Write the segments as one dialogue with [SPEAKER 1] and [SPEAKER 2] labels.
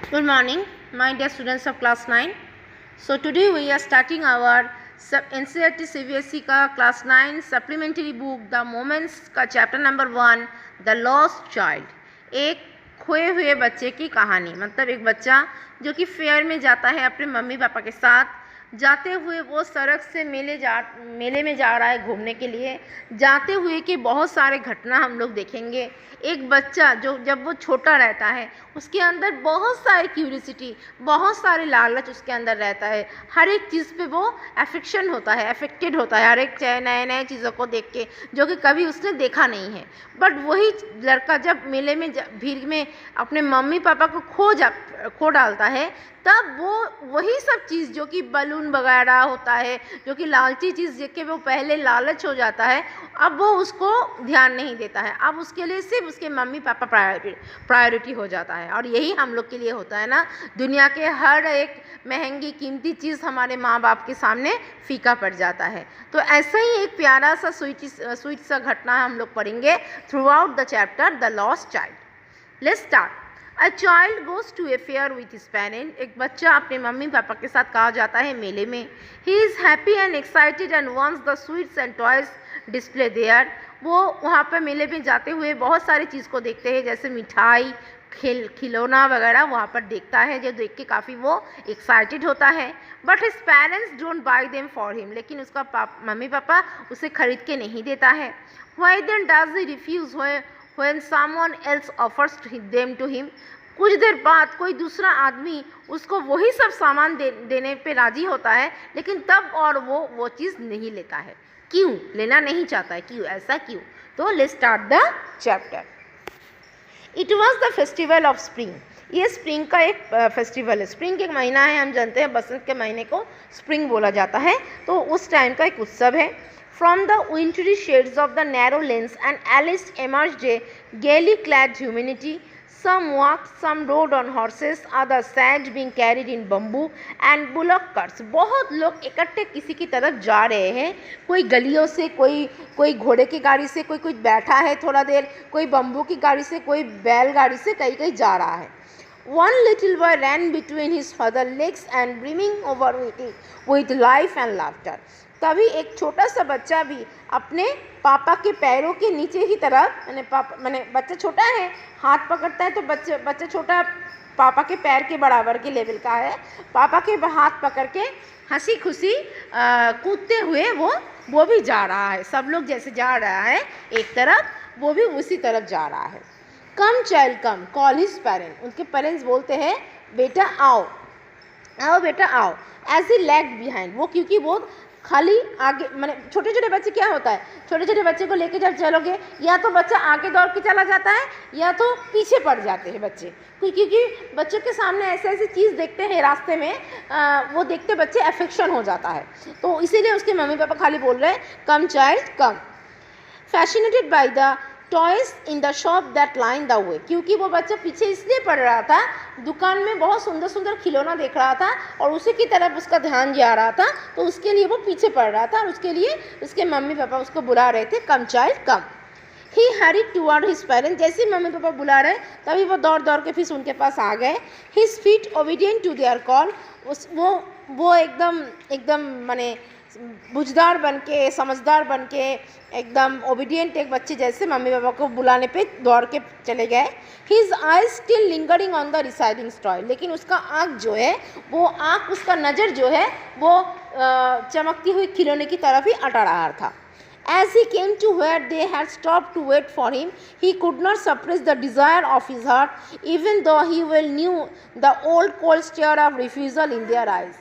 [SPEAKER 1] Good morning, my dear students of class 9. So today we are starting our NCERT CBSE का class 9 supplementary book The Moments का chapter number 1 The Lost Child. एक खोए हुए बच्चे की कहानी, मतलब एक बच्चा जो कि फेयर में जाता है अपने मम्मी पापा के साथ। जाते हुए वो सड़क से मेले में जा रहा है घूमने के लिए। जाते हुए के बहुत सारे घटना हम लोग देखेंगे। एक बच्चा जो जब वो छोटा रहता है उसके अंदर बहुत सारी क्यूरियोसिटी, बहुत सारे लालच उसके अंदर रहता है। हर एक चीज़ पे वो अफेक्शन होता है, अफेक्टेड होता है हर एक नए नए चीज़ों को देख के जो कि कभी उसने देखा नहीं है। बट वही लड़का जब मेले में भीड़ में अपने मम्मी पापा को खो डालता है, तब वो वही सब चीज़ जो कि बलून वगैरह होता है, जो कि लालची चीज़ देख के वो पहले लालच हो जाता है, अब वो उसको ध्यान नहीं देता है। अब उसके लिए सिर्फ उसके मम्मी पापा प्रायोरिटी हो जाता है। और यही हम लोग के लिए होता है ना, दुनिया के हर एक महंगी कीमती चीज़ हमारे माँ बाप के सामने फीका पड़ जाता है। तो ऐसा ही एक प्यारा सा स्वीट सा घटना हम लोग पढ़ेंगे through out the chapter the lost child. Let's start. A child goes to a fair with his parent. एक बच्चा अपने मम्मी पापा के साथ कहा जाता है मेले में। He is happy and excited and wants the sweets and toys display there. वो वहाँ पर मेले में जाते हुए बहुत सारी चीज़ को देखते हैं, जैसे मिठाई, खिलौना वगैरह वहाँ पर देखता है, जो देख के काफ़ी वो एक्साइटेड होता है। But his parents don't buy them for him, लेकिन उसका मम्मी पापा उसे खरीद के नहीं देता है। Why then does he refuse when someone else offers them to him? कुछ देर बाद कोई दूसरा आदमी उसको वही सब सामान देने पे राजी होता है, लेकिन तब और वो चीज़ नहीं लेता है। क्यों लेना नहीं चाहता है? क्यों ऐसा क्यों? तो let's start the chapter. It was the festival of spring. ये स्प्रिंग का एक फेस्टिवल है। स्प्रिंग एक महीना है, हम जानते हैं बसंत के महीने को स्प्रिंग बोला जाता है, तो उस टाइम का एक उत्सव है। From the wintry shades of the narrow lanes and alleys emerged a gaily clad humanity. Some walked, some rode on horses, others sat being carried in bamboo and bullock carts. बहुत लोग इकट्ठे किसी की तरफ जा रहे हैं, कोई गलियों से, कोई घोड़े की गाड़ी से, कोई बैठा है थोड़ा देर, कोई बम्बू की गाड़ी से, कोई बैलगाड़ी से कहीं जा रहा है। One little boy ran between his father's legs and brimming over with life and laughter. तभी एक छोटा सा बच्चा भी अपने पापा के पैरों के नीचे ही तरफ, मैंने बच्चा छोटा है, हाथ पकड़ता है तो बच्चा छोटा पापा के पैर के बराबर के लेवल का है। पापा के हाथ पकड़ के हंसी खुशी कूदते हुए वो भी जा रहा है। सब लोग जैसे जा रहा है एक तरफ, वो भी उसी तरफ जा रहा है। कम चाइल्ड कम, कॉल हिज पेरेंट। उनके पेरेंट्स बोलते हैं बेटा आओ बेटा आओ। एज ही लैग बिहाइंड, वो क्योंकि वो खाली आगे, मैंने छोटे छोटे बच्चे क्या होता है, छोटे छोटे बच्चे को लेके जब चलोगे या तो बच्चा आगे दौड़ के चला जाता है या तो पीछे पड़ जाते हैं बच्चे, क्योंकि बच्चों के सामने ऐसी चीज़ देखते हैं रास्ते में, वो देखते बच्चे अफेक्शन हो जाता है। तो इसीलिए उसके मम्मी पापा खाली बोल रहे हैं come child come. Fascinated by the toys in the shop that line the way, क्योंकि वो बच्चा पीछे इसलिए पड़ रहा था, दुकान में बहुत सुंदर सुंदर खिलौना देख रहा था और उसी की तरफ उसका ध्यान जा रहा था, तो उसके लिए वो पीछे पड़ रहा था और उसके लिए उसके मम्मी पापा उसको बुला रहे थे कम चाइल्ड कम। ही हरीड टुवर्ड हिज पेरेंट्स, जैसे मम्मी पापा बुला रहे तभी वो दौड़ दौड़ के फिर उनके पास आ गए। His feet obedient to their call, वो एकदम माने बुझदार बन के, समझदार बन के, एकदम ओबीडियंट एक बच्चे जैसे मम्मी पापा को बुलाने पे दौड़ के चले गए। His eyes still lingering on the residing toy, लेकिन उसका आँख जो है, वो आँख, उसका नज़र जो है वो चमकती हुई खिलौने की तरफ ही अटा रहा था। As he came to where they had stopped to wait for him, he could not suppress the desire of his heart, even though he well knew the old cold stare of refusal in their eyes.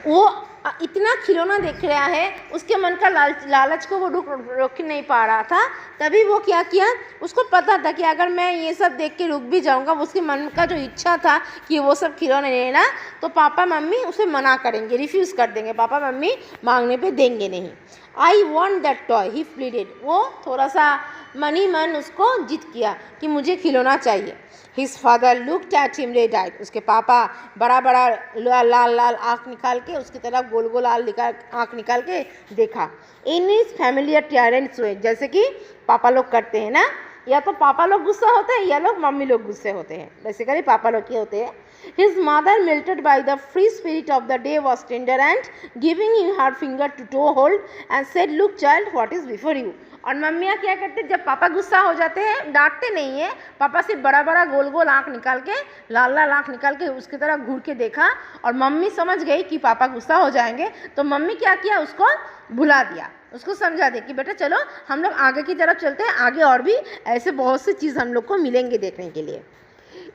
[SPEAKER 1] वो इतना खिलौना देख रहा है, उसके मन का लालच को वो रोक नहीं पा रहा था। तभी वो क्या किया, उसको पता था कि अगर मैं ये सब देख के रुक भी जाऊंगा, उसके मन का जो इच्छा था कि वो सब खिलौने लेना, तो पापा मम्मी उसे मना करेंगे, रिफ्यूज़ कर देंगे, पापा मम्मी मांगने पे देंगे नहीं। I want that toy, he pleaded, वो थोड़ा सा मन ही मन उसको जिद किया कि मुझे खिलौना चाहिए। His father looked at him red eyed, उसके पापा बड़ा बड़ा लाल लाल आँख निकाल के उसकी तरफ गोल गोल आँख निकाल के देखा। इन इज फैमिलियर टेरेंट्स वे, जैसे कि पापा लोग करते हैं ना, या तो पापा लोग गुस्सा होते हैं या लोग मम्मी लोग गुस्से होते हैं, बेसिकली पापा लोग के होते हैं। His mother, melted by the free spirit of the day, was tender and giving him her finger to toe hold and said, "Look, child, what is before you." और मम्मियाँ क्या करते हैं, जब पापा गुस्सा हो जाते हैं, डांटते नहीं है, पापा सिर्फ बड़ा बड़ा गोल गोल आँख निकाल के, लाल लाल आँख निकाल के उसकी तरफ घूर के देखा, और मम्मी समझ गई कि पापा गुस्सा हो जाएंगे, तो मम्मी क्या किया, उसको बुला दिया, उसको समझा दे कि बेटा चलो हम लोग आगे की तरफ चलते हैं, आगे और भी ऐसे बहुत सी चीज़ हम लोग को मिलेंगे देखने के लिए।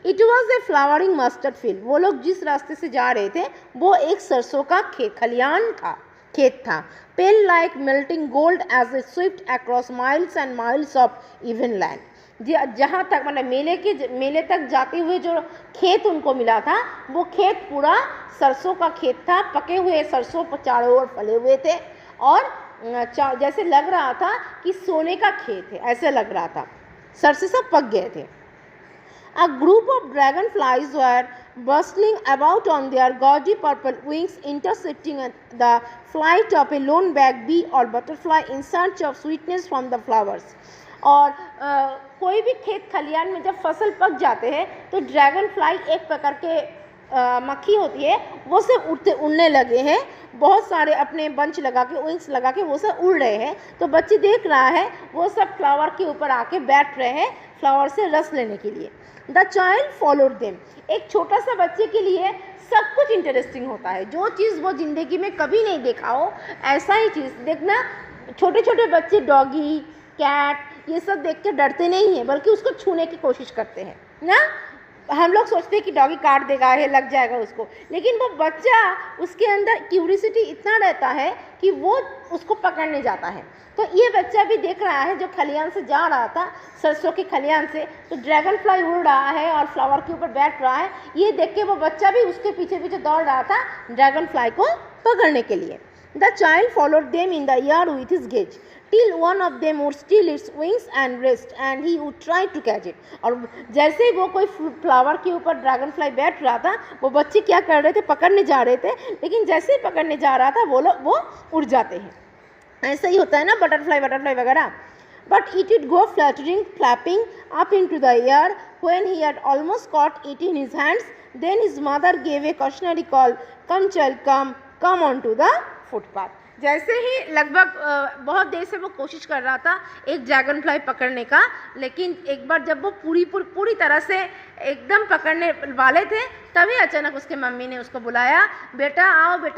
[SPEAKER 1] It was a flowering mustard field. वो लोग जिस रास्ते से जा रहे थे वो एक सरसों का खलियान था, खेत था। Pale like melting gold as a swift across miles and miles of even land. जहाँ तक मतलब मेले तक जाते हुए जो खेत उनको मिला था, वो खेत पूरा सरसों का खेत था। पके हुए सरसों पर चारों ओर फले हुए थे और जैसे लग रहा था कि सोने का खेत है, ऐसे लग रहा था, सरसों सब पक गए थे। A group of dragonflies were bustling about on their gaudy purple wings, intercepting the flight of a lone bag bee or butterfly in search of sweetness from the flowers. और कोई भी खेत खलियान में जब फसल पक जाते हैं तो ड्रैगन फ्लाई एक प्रकार के मक्खी होती है, वो सब उड़ने लगे हैं, बहुत सारे अपने बंच लगा के, विंग्स लगा के वो सब उड़ रहे हैं। तो बच्चे देख रहा है वो सब फ्लावर के ऊपर आके बैठ रहे हैं फ्लावर से रस लेने के लिए। The child followed them. एक छोटा सा बच्चे के लिए सब कुछ इंटरेस्टिंग होता है, जो चीज़ वो ज़िंदगी में कभी नहीं देखा हो ऐसा ही चीज़ देखना। छोटे छोटे बच्चे डॉगी, कैट ये सब देख के डरते नहीं हैं, बल्कि उसको छूने की कोशिश करते हैं ना। हम लोग सोचते हैं कि डॉगी काट देगा, ये लग जाएगा उसको, लेकिन वो बच्चा, उसके अंदर क्यूरियोसिटी इतना रहता है कि वो उसको पकड़ने जाता है। तो ये बच्चा भी देख रहा है जो खलियान से जा रहा था, सरसों के खलियान से, तो ड्रैगन फ्लाई उड़ रहा है और फ्लावर के ऊपर बैठ रहा है। ये देख के वो बच्चा भी उसके पीछे पीछे दौड़ रहा था ड्रैगन फ्लाई को पकड़ने के लिए। The child followed them in the air with his gaze till one of them would steal its wings and rest and he would try to catch it. और जैसे ही वो कोई फ्लावर के ऊपर ड्रैगन फ्लाई बैठ रहा था, वो बच्चे क्या कर रहे थे, पकड़ने जा रहे थे, लेकिन जैसे ही पकड़ने जा रहा था वो उड़ जाते हैं। ऐसा ही होता है ना बटरफ्लाई वगैरह। But it would go flapping up into the air when he had almost caught it in his hands. Then his mother gave a cautionary call, "Come child, come onto the footpath." जैसे ही लगभग बहुत देर से वो कोशिश कर रहा था एक ड्रैगन फ्लाई पकड़ने का, लेकिन एक बार जब वो पूरी तरह से एकदम पकड़ने वाले थे, तभी अचानक उसके मम्मी ने उसको बुलाया, बेटा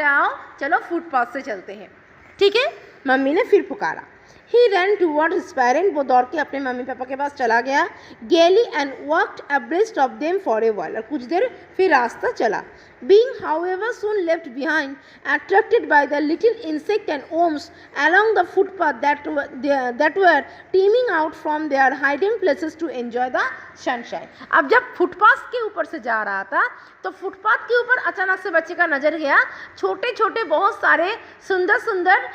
[SPEAKER 1] आओ, चलो फुटपाथ से चलते हैं। ठीक है, मम्मी ने फिर पुकारा। He ran towards his parents. वो दौड़ के अपने मम्मी पापा के पास चला गया। Gaily and walked abreast of them for a while. और कुछ देर फिर रास्ता चला। Being, however, soon left behind, attracted by the little insect and worms along the footpath that were teeming out from their hiding places to enjoy the sunshine. अब जब footpath के ऊपर से जा रहा था तो फुटपाथ के ऊपर अचानक से बच्चे का नज़र गया, छोटे छोटे बहुत सारे सुंदर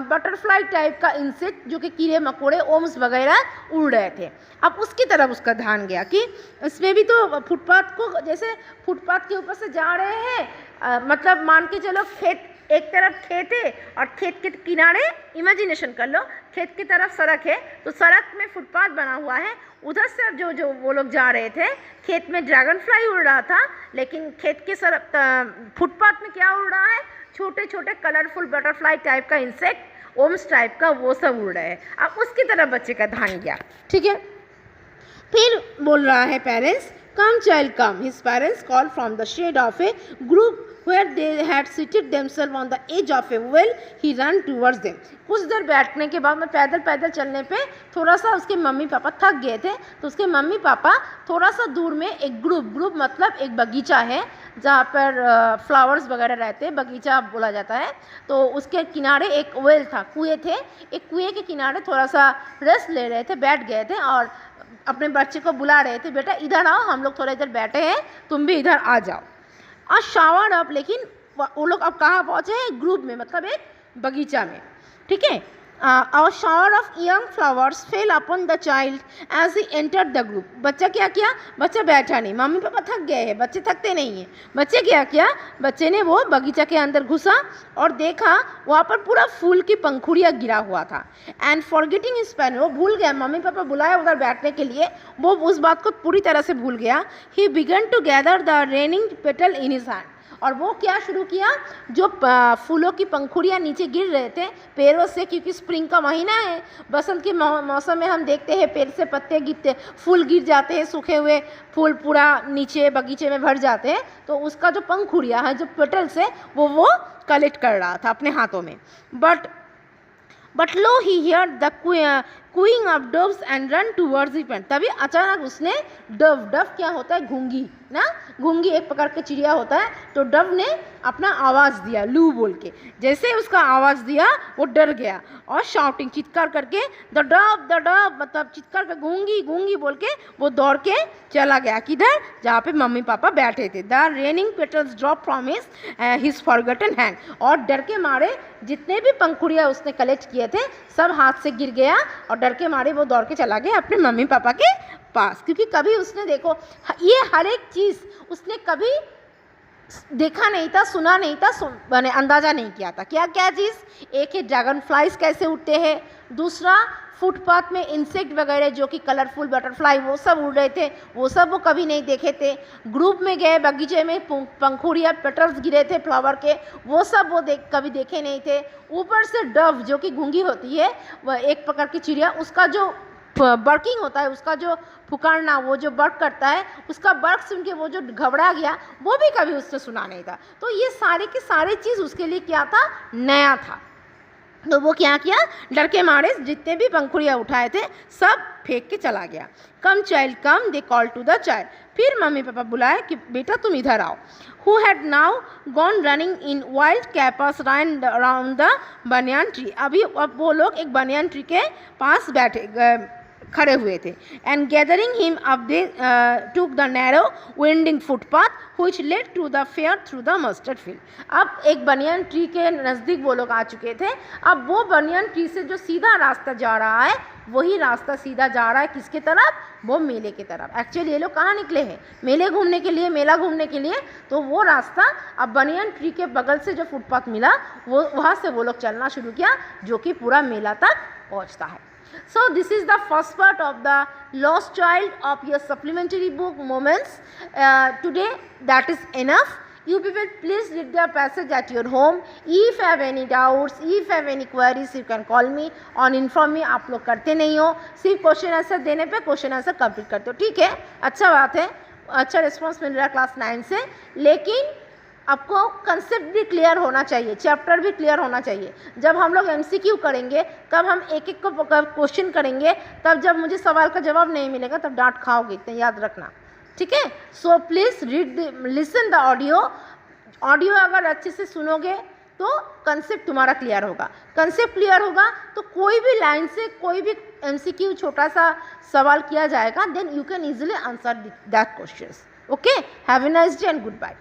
[SPEAKER 1] बटरफ्लाई टाइप का इंसेक्ट जो कि कीड़े मकोड़े, ओम्स वगैरह उड़ रहे थे। अब उसकी तरफ उसका ध्यान गया कि इसमें भी तो फुटपाथ को, जैसे फुटपाथ के ऊपर से जा रहे हैं, मतलब मान के चलो खेत, एक तरफ खेत है और खेत के किनारे इमेजिनेशन कर लो, खेत की तरफ सड़क है, तो सड़क में फुटपाथ बना हुआ है, उधर से जो वो लोग जा रहे थे, खेत में ड्रैगन फ्लाई उड़ रहा था, लेकिन खेत के फुटपाथ में क्या उड़ रहा है, छोटे छोटे कलरफुल बटरफ्लाई टाइप का इंसेक्ट, ओम्स टाइप का, वो सब उड़ रहे हैं। अब उसकी तरफ बच्चे का ध्यान गया। ठीक है, फिर बोल रहा है parents, "Come child, come." His parents called from the shade of a group where they had seated themselves on the edge of a well. He ran towards them. कुछ देर बैठने के बाद में पैदल चलने पे थोड़ा सा उसके मम्मी पापा थक गए थे, तो उसके मम्मी पापा थोड़ा सा दूर में एक ग्रुप मतलब एक बगीचा है जहाँ पर फ्लावर्स वगैरह रहते हैं, बगीचा बोला जाता है, तो उसके किनारे एक वेल था, कुएँ थे, एक कुएँ के किनारे थोड़ा सा रेस्ट ले रहे थे, बैठ गए थे और अपने बच्चे को बुला रहे थे, बेटा इधर आओ, हम लोग थोड़ा इधर बैठे हैं, तुम भी इधर आ जाओ। और शावर अप, लेकिन वो लोग अब कहाँ पहुँचे हैं, ग्रुप में, मतलब एक बगीचा में। ठीक है, A shower of young flowers fell upon the child as he entered the group. बच्चा क्या किया? बच्चा बैठा नहीं, मम्मी पापा थक गए हैं, बच्चे थकते नहीं हैं। बच्चे क्या किया? बच्चे ने वो बगीचा के अंदर घुसा और देखा वहाँ पर पूरा फूल की पंखुड़ियाँ गिरा हुआ था। एंड फॉरगेटिंग हिज पेन, वो भूल गया, मम्मी पापा बुलाए उधर बैठने के लिए, वो उस बात को पूरी तरह से भूल गया। He began to gather the raining petal in his hand, और वो क्या शुरू किया, जो फूलों की पंखुड़ियाँ नीचे गिर रहे थे पेड़ों से, क्योंकि स्प्रिंग का महीना है, बसंत के मौसम में हम देखते हैं पेड़ से पत्ते गिरते, फूल गिर जाते हैं, सूखे हुए फूल पूरा नीचे बगीचे में भर जाते हैं, तो उसका जो पंखुड़ियाँ हैं, जो पेटल्स है, वो कलेक्ट कर रहा था अपने हाथों में। But lo he hear the cooing of doves and run towards the paint. तभी अचानक उसने डव क्या होता है? घूंगी ना, घूंगी एक प्रकार का चिड़िया होता है, तो डव ने अपना आवाज़ दिया लू बोल के। जैसे उसका आवाज़ दिया वो डर गया और शाउटिंग चित्कार करके द डव मतलब चित्कार कर घूंगी बोल के वो दौड़ के चला गया। किधर? जहाँ पे मम्मी पापा बैठे थे। The raining petals drop from his forgotten hand, और डर के मारे जितने भी पंखुड़ियाँ उसने कलेक्ट किए थे सब हाथ से गिर गया, और डर के मारे वो दौड़ के चला गया अपने मम्मी पापा के पास। क्योंकि कभी उसने देखो ये हर एक चीज़ उसने कभी देखा नहीं था, सुना नहीं था, मैंने अंदाज़ा नहीं किया था। क्या क्या चीज़? एक है ड्रैगन फ्लाइज कैसे उड़ते हैं, दूसरा फुटपाथ में इंसेक्ट वगैरह जो कि कलरफुल बटरफ्लाई वो सब उड़ रहे थे, वो सब वो कभी नहीं देखे थे। ग्रुप में गए, बगीचे में पंखुड़ियाँ पेटल्स गिरे थे फ्लावर के, वो सब वो कभी देखे नहीं थे। ऊपर से डव जो कि गूंगी होती है, वह एक प्रकार की चिड़िया, उसका जो बर्किंग होता है, उसका जो पुकारना, वो जो बर्क करता है, उसका बर्क सुन के वो जो घबरा गया, वो भी कभी उसने सुना नहीं था। तो ये सारे के सारे चीज़ उसके लिए क्या था? नया था। तो वो क्या किया? डर के मारे जितने भी पंखुड़ियाँ उठाए थे सब फेंक के चला गया। Come child come, they call to the child. फिर मम्मी पापा बुलाए कि बेटा तुम इधर आओ। Who had now gone running in wild capers around the banyan tree. अभी अब वो लोग एक बनियान ट्री के पास खड़े हुए थे। And gathering him up they took the narrow winding footpath which led to the fair through the mustard field। अब एक बनियान ट्री के नज़दीक वो लोग आ चुके थे। अब वो बनियान ट्री से जो सीधा रास्ता जा रहा है, वही रास्ता सीधा जा रहा है किसके तरफ? वो मेले की तरफ। एक्चुअली ये लोग कहाँ निकले हैं? मेला घूमने के लिए। तो वो रास्ता अब बनियान ट्री के बगल से जो फुटपाथ मिला, वो वहाँ से वो लोग चलना शुरू किया, जो कि पूरा मेला तक पहुँचता है। So this is the first part of the lost child of your supplementary book Moments. Today that is enough. You people please read the passage at your home. If you have any doubts, if you have any queries, you can call me on inform me। आप लोग करते नहीं हो, सिर्फ question answer देने पे question answer complete करते हो, ठीक है? अच्छा बात है, अच्छा रिस्पॉन्स मिल रहा है क्लास 9 से। लेकिन आपको कंसेप्ट भी क्लियर होना चाहिए, चैप्टर भी क्लियर होना चाहिए। जब हम लोग MCQ करेंगे, तब हम एक एक को क्वेश्चन करेंगे, तब जब मुझे सवाल का जवाब नहीं मिलेगा तब डांट खाओगे, इतना याद रखना, ठीक है? So please listen the audio अगर अच्छे से सुनोगे तो कंसेप्ट तुम्हारा क्लियर होगा। कंसेप्ट क्लियर होगा तो कोई भी लाइन से कोई भी MCQ छोटा सा सवाल किया जाएगा, then you can easily answer that questions. Okay, have a nice day and good bye.